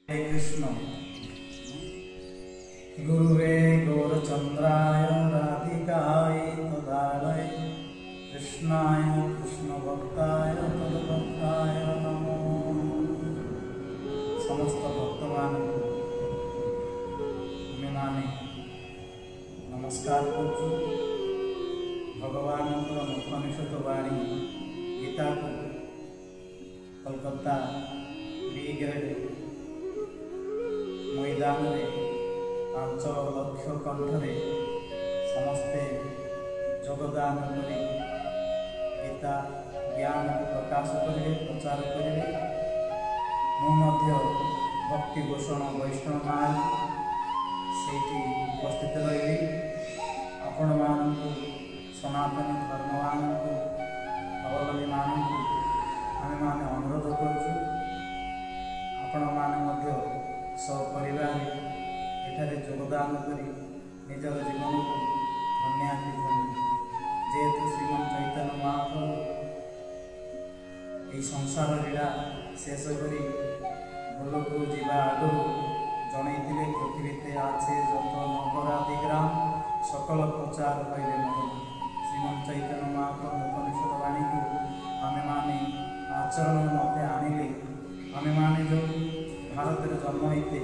हरे कृष्ण। गुरुवे गौरचंद्राय राधिकाय तदालय कृष्णाय कृष्णभक्ताय तद्भक्ताय नमो। समस्त भक्तमान आमे नमस्कार करूँ। भगवान मुखनिषद वाणी गीता को कलकत्ता बी ग्रेड मैदान में 5 लक्ष कंठरे समस्ते योगदान करी गीता ज्ञान को प्रकाश करेंगे, प्रचार करेंगे। मु भक्ति भूषण वैष्णव मान से उपस्थित रही आपण मानू सनातन धर्म मानू अवलंबी मानू आम मैंने अनुरोध करुँ आपण मैंने सपरिवार एठारे योगदान करी निजर जीवन को धन्याति जेहेतु श्रीमन चैतन्य महाप्रभु यही संसार लीला शेष करी गोलोक जीवा आगु जनईले पृथ्वीते आछे जत नगरादि ग्राम सकल प्रचार कहे मोर। श्रीमन चैतन्य महाप्रभु उपनिषद वाणी को आमे माने आचरण मध्य आनिले आमे माने जो भारत जन्म होते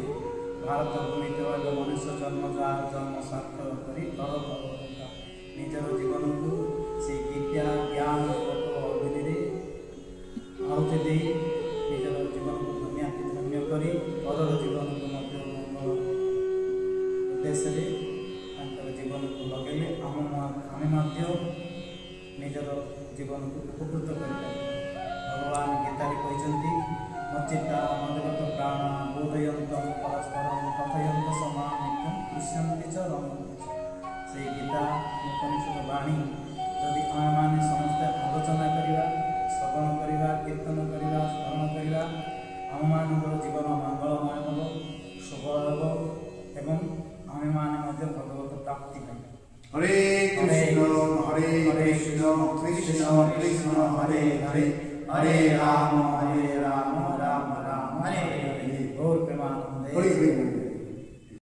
भारत भूमि मनुष्य जन्म जार जन्म सार्थक करी निजर जीवन को से विद्या ज्ञान अग्नि आहुति दे निजर जीवन को धन्य करी परर जीवन को उद्देश्य जीवन को लगे आम निजर जीवन को उपकृत कर। भगवान गीता कहते मच्चित्ता मदगत प्राण बोधयन्तम परस्परम कथयन्त समानित्यम कृष्यन्ति च रमन्ति। से गीता उपनिषद वाणी यदि आम मैंने समस्त आलोचना करवा श्रवण करवा कीर्तन करवा स्मरण करवा आम मान जीवन मंगलमय हम शुभ हम एवं आम मैंने भगवत प्राप्ति पाई। हरे कृष्ण कृष्ण कृष्ण हरे हरे हरे राम राम राम हरे हरे। गौर प्रेमानंदे।